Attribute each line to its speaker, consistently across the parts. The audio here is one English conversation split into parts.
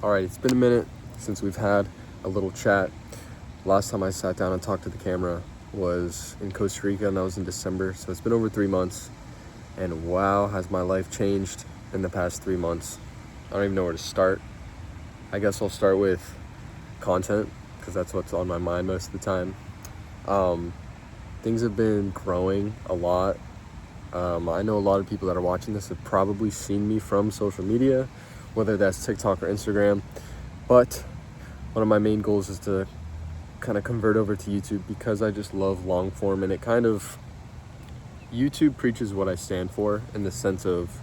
Speaker 1: Alright, it's been a minute since we've had a little chat. Last time I sat down and talked to the camera was in Costa Rica, and that was in December, so it's been over 3 months. And wow, has my life changed in the past 3 months. I don't even know where to start. I guess I'll start with content, because that's what's on my mind most of the time. Things have been growing a lot. I know a lot of people that are watching this have probably seen me from social media, whether that's TikTok or Instagram. But one of my main goals is to kind of convert over to YouTube, because I just love long form, and YouTube preaches what I stand for, in the sense of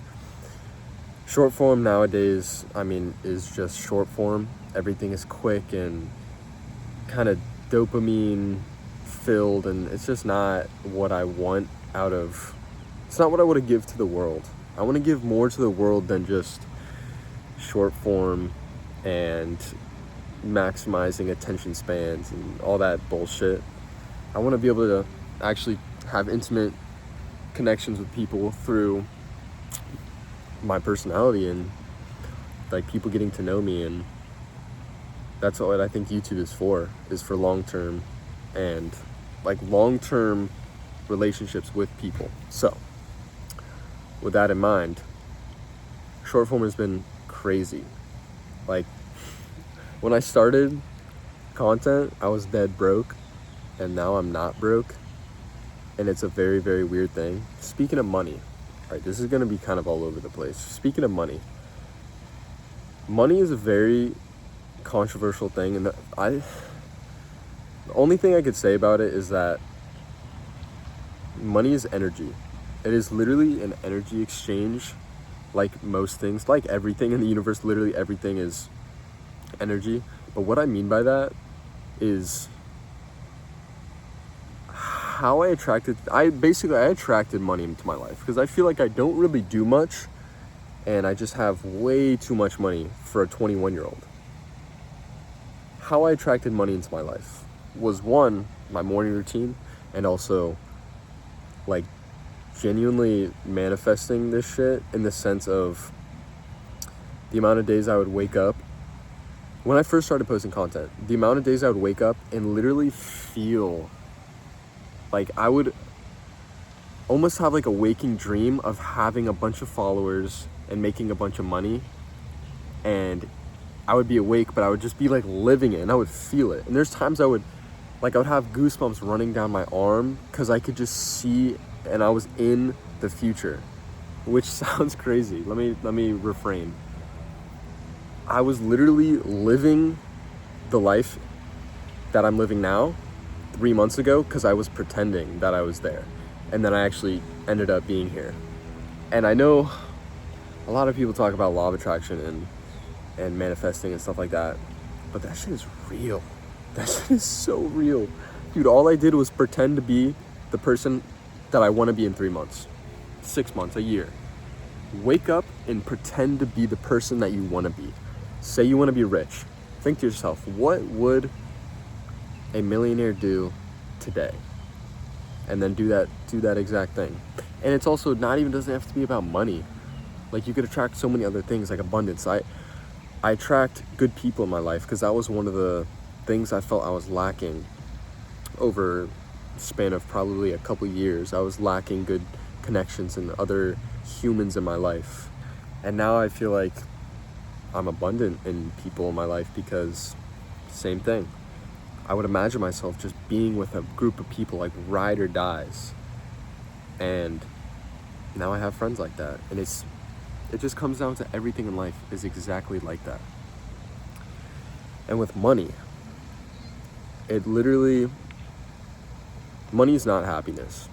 Speaker 1: short form nowadays, is just short form. Everything is quick and kind of dopamine filled, and it's just not what I want it's not what I want to give to the world. I want to give more to the world than just short form and maximizing attention spans and all that bullshit. I want to be able to actually have intimate connections with people through my personality, and like people getting to know me, and that's what I think YouTube is for long-term and like long-term relationships with people. So with that in mind, short form has been crazy. Like, when I started content, I was dead broke, and now I'm not broke, and it's a very, very weird thing. Speaking of money, right, this is going to be kind of all over the place. Speaking of money is a very controversial thing, and the only thing I could say about it is that money is energy. It is literally an energy exchange, like most things, like everything in the universe. Literally everything is energy. But what I mean by that is how I attracted money into my life, because I feel like I don't really do much, and I just have way too much money for a 21-year-old. How I attracted money into my life was, one, my morning routine, and also like genuinely manifesting this shit, in the sense of the amount of days I would wake up. When I first started posting content, the amount of days I would wake up and literally feel like I would almost have like a waking dream of having a bunch of followers and making a bunch of money, and I would be awake, but I would just be like living it, and I would feel it. And there's times I would have goosebumps running down my arm, because I could just see, and I was in the future, which sounds crazy. Let me refrain. I was literally living the life that I'm living now 3 months ago, because I was pretending that I was there, and then I actually ended up being here. And I know a lot of people talk about law of attraction and manifesting and stuff like that, but that shit is real. That shit is so real. Dude, all I did was pretend to be the person that I want to be in 3 months, 6 months, a year. Wake up and pretend to be the person that you want to be. Say you want to be rich. Think to yourself, what would a millionaire do today? And then do that exact thing. And it's also doesn't have to be about money. Like, you could attract so many other things, like abundance. I attract good people in my life, because that was one of the things I felt I was lacking over the span of probably a couple years. I was lacking good connections and other humans in my life. And now I feel like I'm abundant in people in my life, because same thing. I would imagine myself just being with a group of people, like ride or dies. And now I have friends like that. And it just comes down to everything in life is exactly like that. And with money, money is not happiness.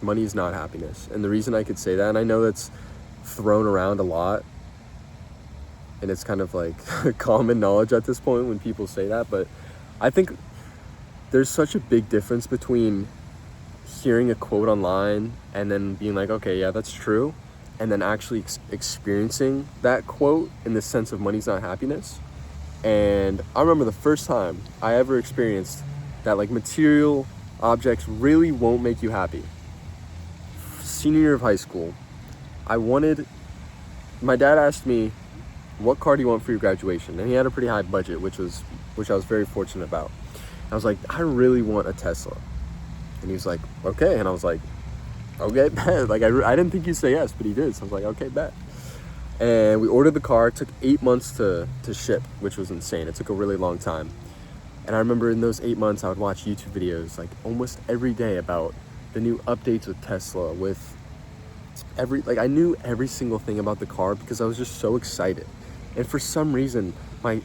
Speaker 1: Money is not happiness. And the reason I could say that, and I know that's thrown around a lot, and it's kind of like common knowledge at this point when people say that, but I think there's such a big difference between hearing a quote online and then being like, okay, yeah, that's true, and then actually experiencing that quote in the sense of money's not happiness. And I remember the first time I ever experienced that, like, material objects really won't make you happy. Senior year of high school, my dad asked me what car do you want for your graduation? And he had a pretty high budget, which I was very fortunate about. I was like, I really want a Tesla. And he was like, okay. And I was like, okay, bet. Like, I didn't think he'd say yes, but he did. So I was like, okay, bet. And we ordered the car. It took 8 months to ship, which was insane. It took a really long time. And I remember in those 8 months, I would watch YouTube videos like almost every day about the new updates with Tesla, with I knew every single thing about the car because I was just so excited. And for some reason, my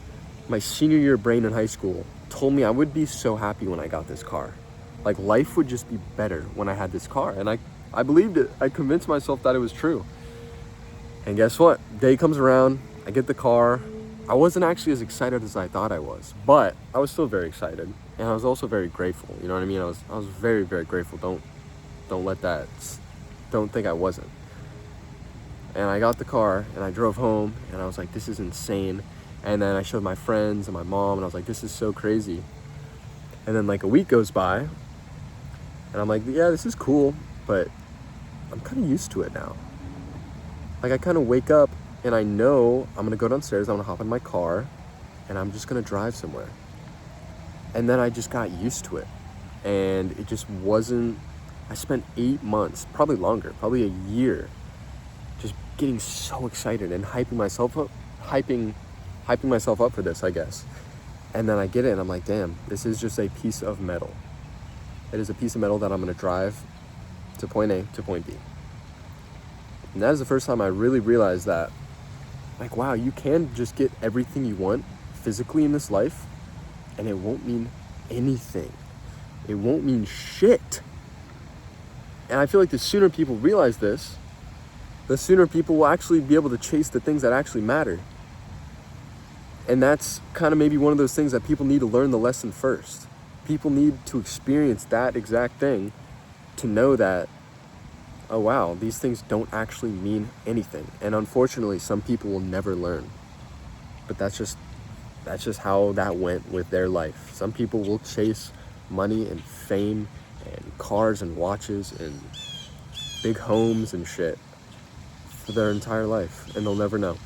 Speaker 1: senior year brain in high school told me I would be so happy when I got this car. Like, life would just be better when I had this car. And I believed it. I convinced myself that it was true. And guess what? Day comes around, I get the car. I wasn't actually as excited as I thought I was, but I was still very excited. And I was also very grateful. You know what I mean? I was very, very grateful. Don't think I wasn't. And I got the car and I drove home and I was like, this is insane. And then I showed my friends and my mom and I was like, this is so crazy. And then like a week goes by and I'm like, yeah, this is cool, but I'm kind of used to it now. Like, I kind of wake up and I know I'm gonna go downstairs, I'm gonna hop in my car and I'm just gonna drive somewhere. And then I just got used to it. And it just wasn't, I spent 8 months, probably longer, probably a year, just getting so excited and hyping myself up for this, I guess. And then I get it and I'm like, damn, this is just a piece of metal. It is a piece of metal that I'm gonna drive to point A to point B. And that is the first time I really realized that, like, wow, you can just get everything you want physically in this life and it won't mean anything. It won't mean shit. And I feel like the sooner people realize this, the sooner people will actually be able to chase the things that actually matter. And that's kind of maybe one of those things that people need to learn the lesson first. People need to experience that exact thing to know that, oh wow, these things don't actually mean anything. And unfortunately, some people will never learn. But that's just how that went with their life. Some people will chase money and fame and cars and watches and big homes and shit for their entire life, and they'll never know.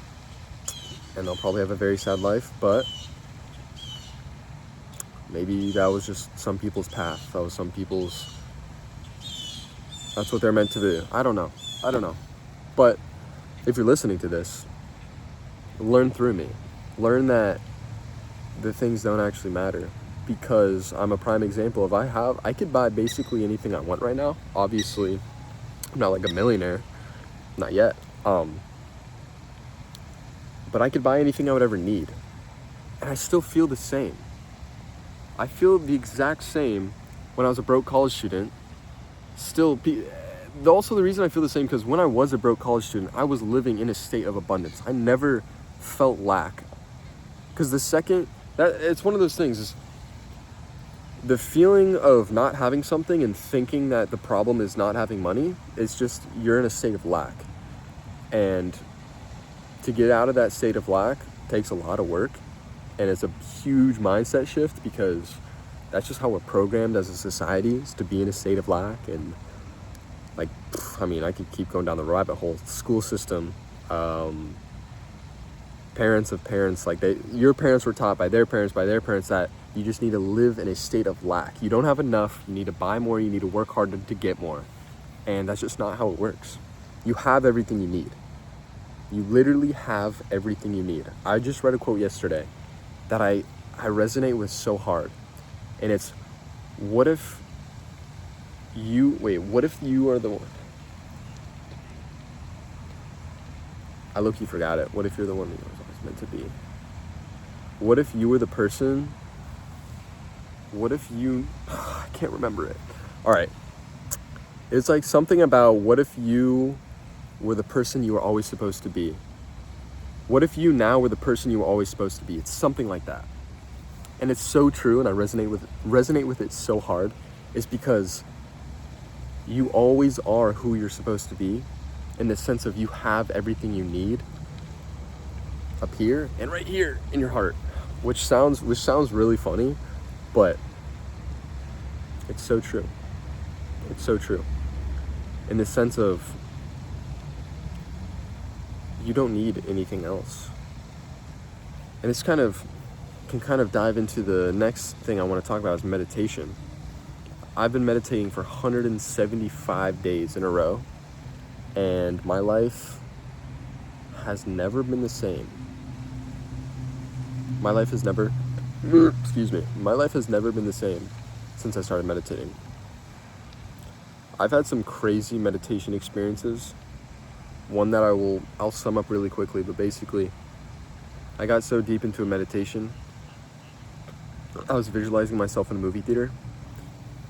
Speaker 1: And they'll probably have a very sad life, but maybe that was just some people's path. That was some people's, that's what they're meant to do. I don't know. But if you're listening to this, learn through me. Learn that the things don't actually matter, because I'm a prime example of I could buy basically anything I want right now. Obviously, I'm not like a millionaire, not yet. But I could buy anything I would ever need. And I still feel the same. I feel the exact same when I was a broke college student. Also the reason I feel the same, because when I was a broke college student, I was living in a state of abundance. I never felt lack. Because it's one of those things, is the feeling of not having something and thinking that the problem is not having money, it's just, you're in a state of lack. And to get out of that state of lack takes a lot of work, and it's a huge mindset shift, because that's just how we're programmed as a society, is to be in a state of lack. And like, I mean, I could keep going down the rabbit hole. School system, parents of parents, like your parents were taught by their parents that you just need to live in a state of lack. You don't have enough, you need to buy more, you need to work harder to get more. And that's just not how it works. You have everything you need. You literally have everything you need. I just read a quote yesterday that I resonate with so hard. And it's, what if you are the one? I low-key forgot it. What if you're the one that was always meant to be? What if you were the person? I can't remember it. All right. It's like something about, what if you were the person you were always supposed to be? What if you now were the person you were always supposed to be? It's something like that. And it's so true, and I resonate with it so hard, is because you always are who you're supposed to be, in the sense of you have everything you need up here and right here in your heart, which sounds really funny, but it's so true. It's so true. In the sense of, you don't need anything else. And this can kind of dive into the next thing I want to talk about is meditation. I've been meditating for 175 days in a row, and my life has never been the same. My life has never been the same since I started meditating. I've had some crazy meditation experiences. One that I'll sum up really quickly, but basically, I got so deep into a meditation, I was visualizing myself in a movie theater,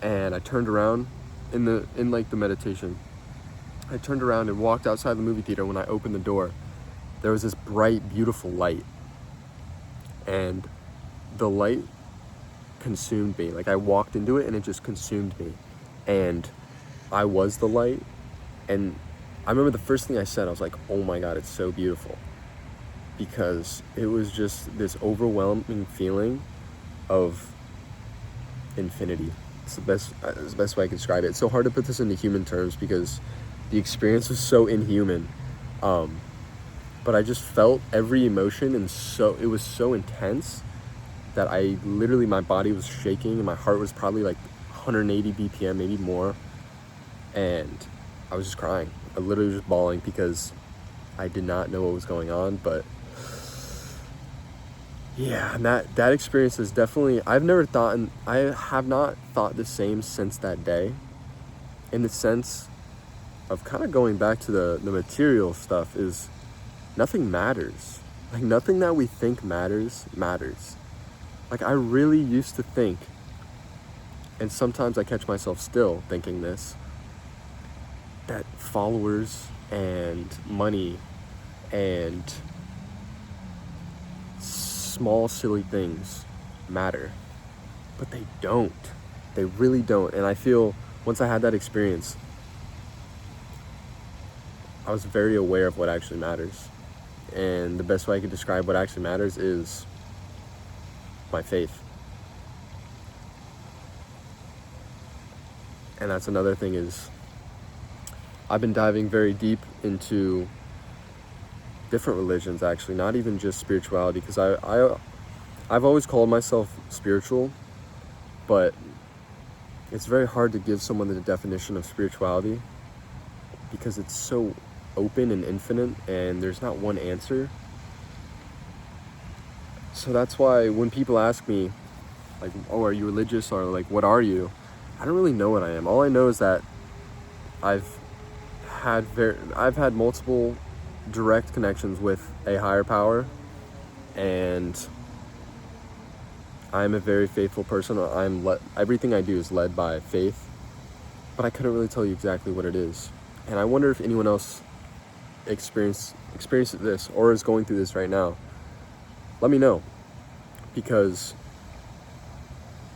Speaker 1: and I turned around in the meditation. I turned around and walked outside the movie theater. When I opened the door, there was this bright, beautiful light, and the light consumed me. Like, I walked into it and it just consumed me, and I was the light. And I remember the first thing I said, I was like, oh my God, it's so beautiful, because it was just this overwhelming feeling of infinity. It's the best way I can describe it. It's so hard to put this into human terms because the experience was so inhuman. But I just felt every emotion, and it was so intense that I literally, my body was shaking and my heart was probably like 180 BPM, maybe more. And I was just crying. I literally was just bawling because I did not know what was going on. But yeah, and that experience is definitely, I have not thought the same since that day, in the sense of kind of going back to the material stuff. Is nothing matters. Like, nothing that we think matters. Like, I really used to think, and sometimes I catch myself still thinking this, that followers and money and small silly things matter, but they don't. They really don't. And I feel once I had that experience, I was very aware of what actually matters. And the best way I could describe what actually matters is my faith. And that's another thing, is I've been diving very deep into different religions, actually, not even just spirituality, because I've always called myself spiritual, but it's very hard to give someone the definition of spirituality because it's so open and infinite, and there's not one answer. So that's why when people ask me, like, oh, are you religious, or like, what are you? I don't really know what I am. All I know is that I've had multiple direct connections with a higher power, and I'm a very faithful person. Everything I do is led by faith, but I couldn't really tell you exactly what it is. And I wonder if anyone else experienced this or is going through this right now. Let me know, because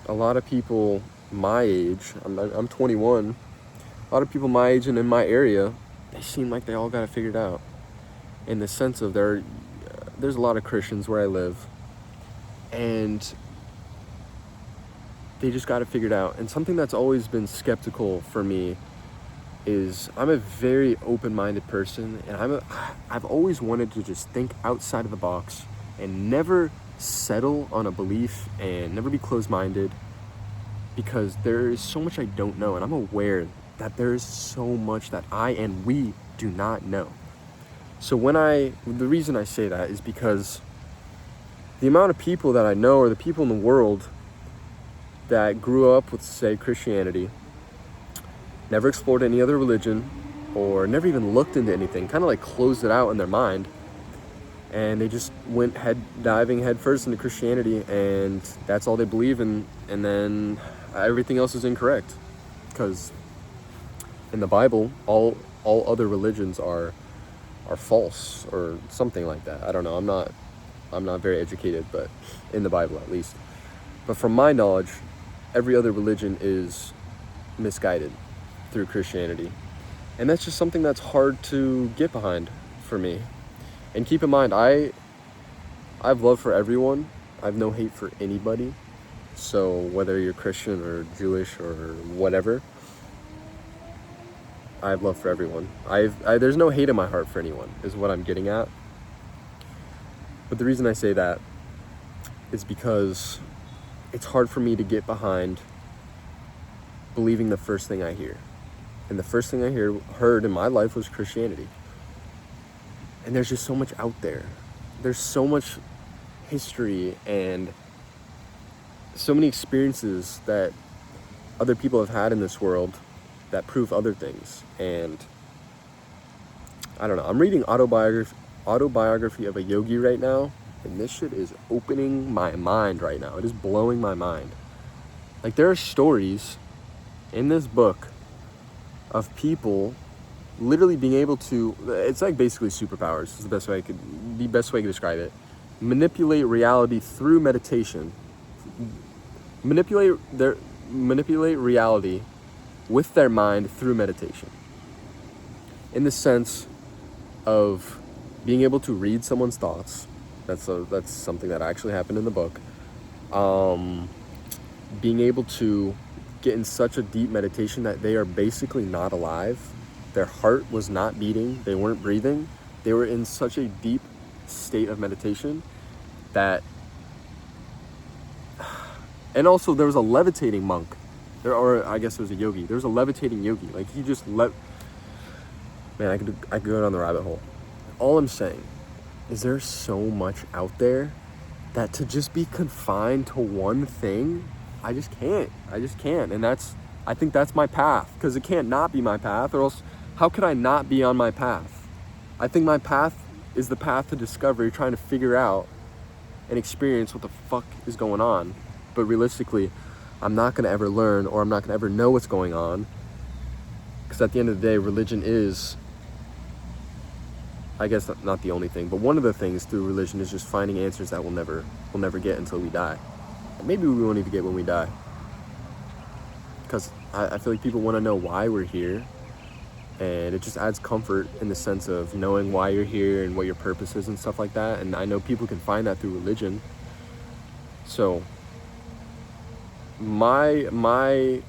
Speaker 1: a lot of people my age, I'm 21, a lot of people my age and in my area, they seem like they all got it figured out, in the sense of there's a lot of Christians where I live, and they just got it figured out. And something that's always been skeptical for me is, I'm a very open-minded person, and I've always wanted to just think outside of the box and never settle on a belief and never be closed-minded, because there is so much I don't know, and I'm aware that there is so much that I and we do not know. So the reason I say that is because the amount of people that I know, or the people in the world that grew up with, say, Christianity, never explored any other religion, or never even looked into anything, kind of like closed it out in their mind, and they just went diving head first into Christianity, and that's all they believe in, and then everything else is incorrect, because in the Bible, all other religions are false, or something like that. I don't know. I'm not very educated, but in the Bible at least. But from my knowledge, every other religion is misguided through Christianity. And that's just something that's hard to get behind for me. And keep in mind, I have love for everyone. I have no hate for anybody. So whether you're Christian or Jewish or whatever, I have love for everyone. there's no hate in my heart for anyone, is what I'm getting at. But the reason I say that is because it's hard for me to get behind believing the first thing I hear. And the first thing I heard in my life was Christianity. And there's just so much out there. There's so much history and so many experiences that other people have had in this world that prove other things. And I don't know, I'm reading autobiography of a yogi right now, and this shit is opening my mind right now. It is blowing my mind. Like, there are stories in this book of people literally being able to, it's like basically superpowers is the best way I could describe it. Manipulate reality through meditation. Manipulate reality with their mind through meditation. In the sense of being able to read someone's thoughts. That's something that actually happened in the book. Being able to get in such a deep meditation that they are basically not alive. Their heart was not beating. They weren't breathing. They were in such a deep state of meditation that... And also, there was a levitating monk. Or I guess it was a yogi. There was a levitating yogi. Like, he just Man, I could go down the rabbit hole. All I'm saying is there's so much out there that to just be confined to one thing, I just can't. And I think that's my path, because it can't not be my path, or else how could I not be on my path? I think my path is the path to discovery, trying to figure out and experience what the fuck is going on. But realistically, I'm not going to ever learn, or I'm not going to ever know what's going on, because at the end of the day, religion is, I guess, not the only thing, but one of the things through religion is just finding answers that we'll never get until we die. And maybe we won't even get when we die. Because I feel like people want to know why we're here, and it just adds comfort in the sense of knowing why you're here and what your purpose is and stuff like that. And I know people can find that through religion. So my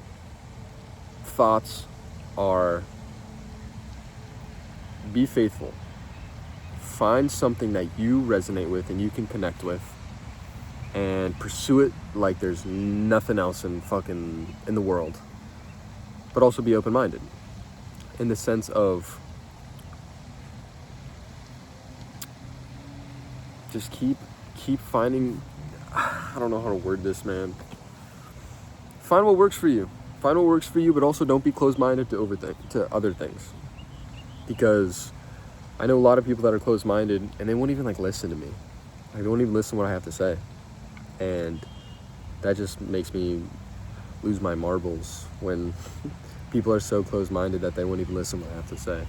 Speaker 1: thoughts are: be faithful. Find something that you resonate with and you can connect with, and pursue it like there's nothing else in the world. But also be open-minded, in the sense of just keep finding, I don't know how to word this, man. Find what works for you. But also don't be closed-minded to other things. Because I know a lot of people that are closed-minded, and they won't even listen to me. Like, they won't even listen to what I have to say. And that just makes me lose my marbles when people are so closed-minded that they won't even listen to what I have to say.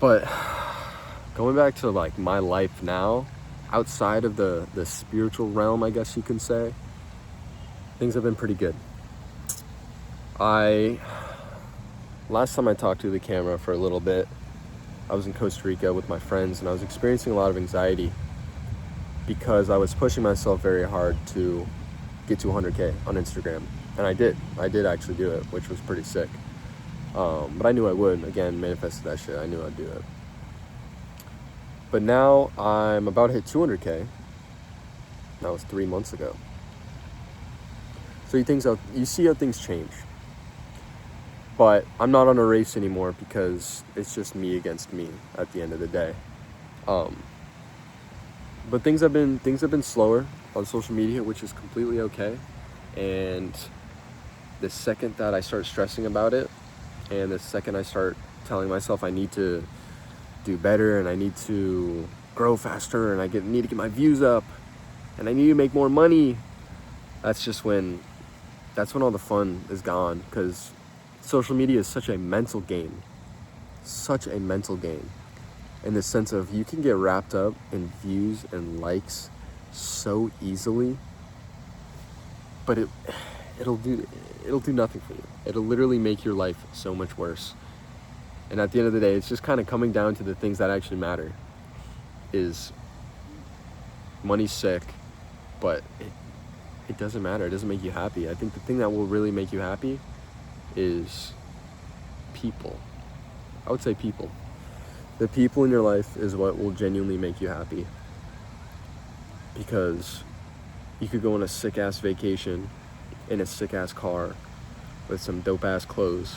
Speaker 1: But going back to my life now, outside of the spiritual realm, I guess you can say, things have been pretty good. Last time I talked to the camera for a little bit, I was in Costa Rica with my friends, and I was experiencing a lot of anxiety because I was pushing myself very hard to get to 100K on Instagram. And I did actually do it, which was pretty sick. But I knew I would. Again, manifested that shit. I knew I'd do it. But now I'm about to hit 200K. That was 3 months ago. So you see how things change. But I'm not on a race anymore, because it's just me against me at the end of the day. But things have been slower on social media, which is completely okay. And the second that I start stressing about it, and the second I start telling myself I need to do better, and I need to grow faster, and I need to get my views up, and I need to make more money, that's when all the fun is gone. Because social media is such a mental game. In the sense of, you can get wrapped up in views and likes so easily, but it'll do nothing for you. It'll literally make your life so much worse. And at the end of the day, it's just kind of coming down to the things that actually matter. Is money's sick, but it doesn't matter. It doesn't make you happy. I think the thing that will really make you happy is people. I would say people. The people in your life is what will genuinely make you happy. because you could go on a sick-ass vacation in a sick-ass car with some dope-ass clothes.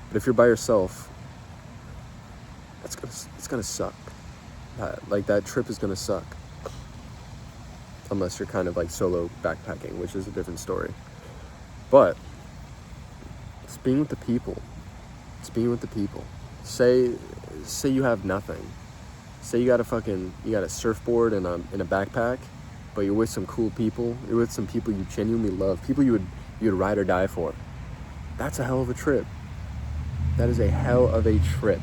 Speaker 1: But if you're by yourself, it's gonna suck. That trip is gonna suck. Unless you're kind of like solo backpacking, which is a different story. But it's being with the people. It's being with the people. Say you have nothing. Say you got a surfboard and a backpack, but you're with some cool people. You're with some people you genuinely love. People you would ride or die for. That's a hell of a trip. That is a hell of a trip.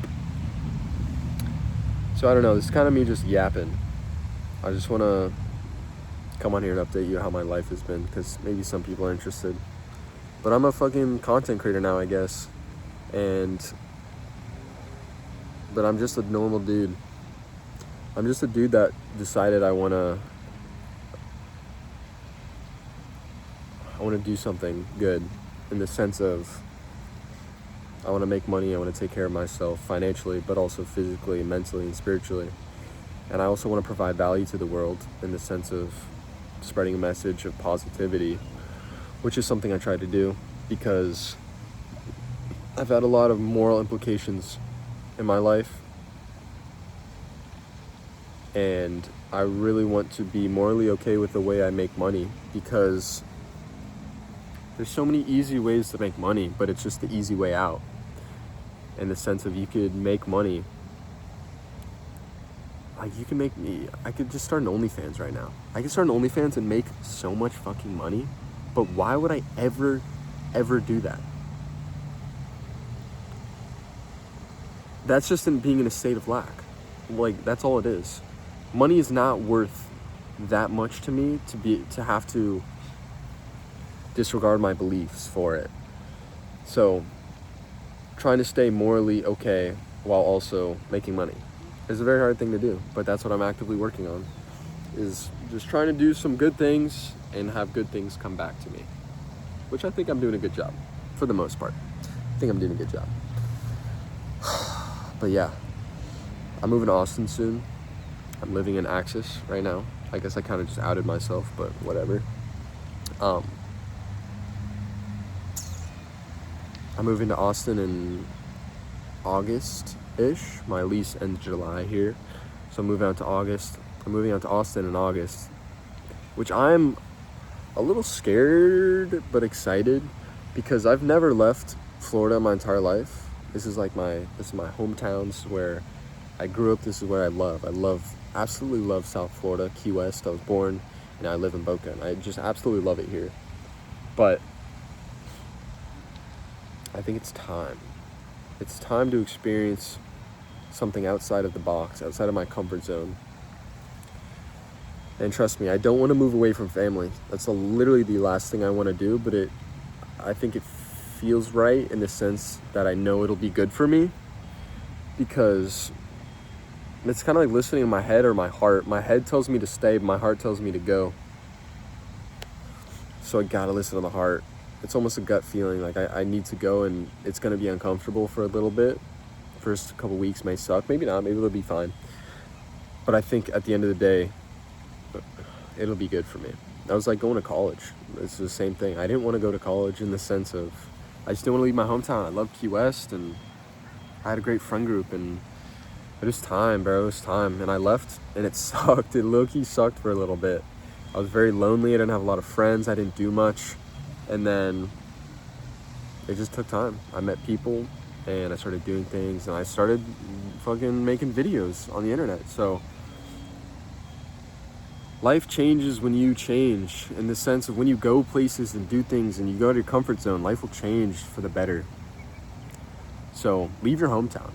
Speaker 1: So I don't know, this is kind of me just yapping. I just want to come on here and update you how my life has been, because maybe some people are interested. But I'm a fucking content creator now, I guess. But I'm just a normal dude. I'm just a dude that decided I want to do something good, in the sense of I want to make money, I want to take care of myself financially, but also physically, mentally, and spiritually. And I also want to provide value to the world, in the sense of spreading a message of positivity, which is something I try to do, because I've had a lot of moral implications in my life, and I really want to be morally okay with the way I make money, because there's so many easy ways to make money, but it's just the easy way out, in the sense of you could make money. Like, I could just start an OnlyFans right now. I could start an OnlyFans and make so much fucking money, but why would I ever do that? That's just in being in a state of lack. Like, that's all it is. Money is not worth that much to me to have to disregard my beliefs for it. So, trying to stay morally okay while also making money is a very hard thing to do, but that's what I'm actively working on, is just trying to do some good things and have good things come back to me, which I think I'm doing a good job, for the most part. I think I'm doing a good job. But yeah, I'm moving to Austin soon. I'm living in Axis right now. I guess I kind of just outed myself, but whatever. I'm moving to Austin in August-ish. My lease ends July here. So I'm moving out to Austin in August, which I'm a little scared but excited, because I've never left Florida my entire life. This is my hometown. This is where I grew up. This is where I absolutely love South Florida, Key West. I was born, and I live in Boca, and I just absolutely love it here. But I think it's time. It's time to experience something outside of the box, outside of my comfort zone. And trust me, I don't want to move away from family. That's literally the last thing I want to do, but I think it feels right, in the sense that I know it'll be good for me, because it's kind of like listening to my head or my heart. My head tells me to stay, but my heart tells me to go. So I gotta listen to the heart. It's almost a gut feeling, like I need to go, and it's gonna be uncomfortable for a little bit. First couple weeks may suck, maybe not, maybe it'll be fine. But I think at the end of the day, it'll be good for me. I was like going to college. It's the same thing. I didn't want to go to college, in the sense of I just didn't want to leave my hometown. I love Key West, and I had a great friend group, and it was time, bro. It was time. And I left, and it sucked. It low-key sucked for a little bit. I was very lonely. I didn't have a lot of friends. I didn't do much. And then it just took time. I met people, and I started doing things, and I started fucking making videos on the internet. So life changes when you change, in the sense of when you go places and do things and you go to your comfort zone, life will change for the better. So leave your hometown.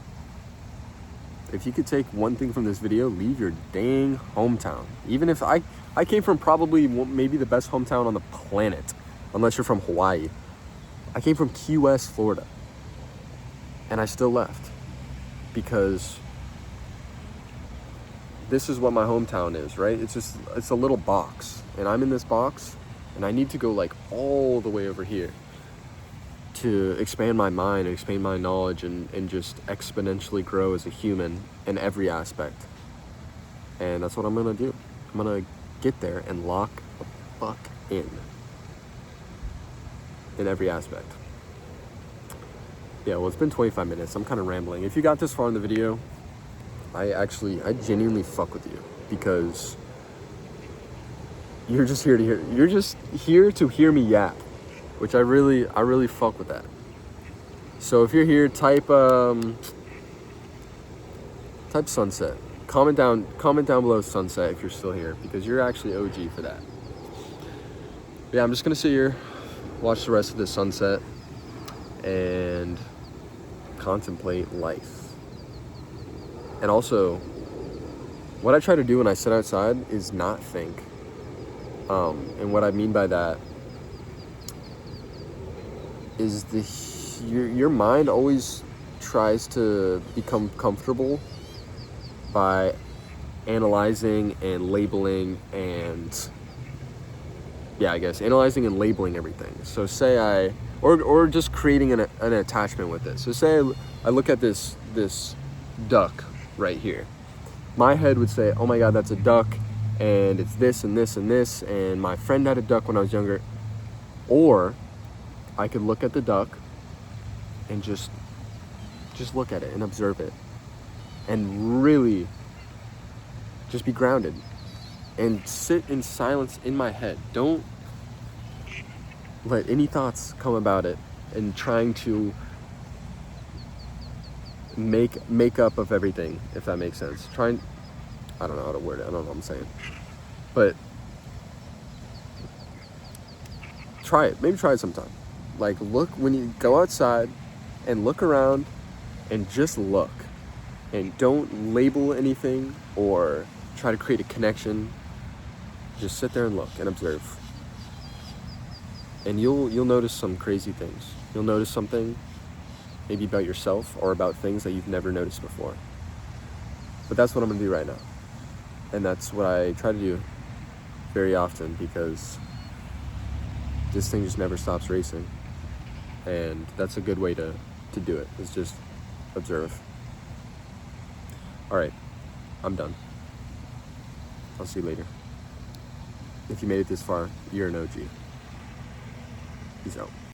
Speaker 1: If you could take one thing from this video, leave your dang hometown. Even if I came from probably maybe the best hometown on the planet, unless you're from Hawaii. I came from Key West, Florida, and I still left, because this is what my hometown is, right? It's a little box, and I'm in this box, and I need to go like all the way over here to expand my mind, and expand my knowledge, and just exponentially grow as a human in every aspect. And that's what I'm gonna do. I'm gonna get there and lock the fuck in every aspect. Yeah, well, it's been 25 minutes. I'm kind of rambling. If you got this far in the video, I genuinely fuck with you, because you're just here to hear me yap, which I really fuck with that. So if you're here, type sunset. Comment down below sunset if you're still here, because you're actually OG for that. Yeah, I'm just gonna sit here, watch the rest of the sunset, and contemplate life. And also, what I try to do when I sit outside is not think. And what I mean by that is your mind always tries to become comfortable by analyzing and labeling and analyzing and labeling everything. So say or just creating an attachment with it. So say I look at this duck right here. My head would say, oh my God, that's a duck, and it's this and this and this, and my friend had a duck when I was younger. Or I could look at the duck and just look at it and observe it, and really just be grounded and sit in silence in my head. Don't let any thoughts come about it and trying to make up of everything, if that makes sense. I don't know how to word it. I don't know what I'm saying. But try it. Maybe try it sometime. Like, look, when you go outside and look around and just look, and don't label anything or try to create a connection. Just sit there and look and observe. And you'll notice some crazy things. You'll notice something maybe about yourself or about things that you've never noticed before. But that's what I'm gonna do right now. And that's what I try to do very often, because this thing just never stops racing. And that's a good way to do it, is just observe. All right, I'm done. I'll see you later. If you made it this far, you're an OG. Peace out.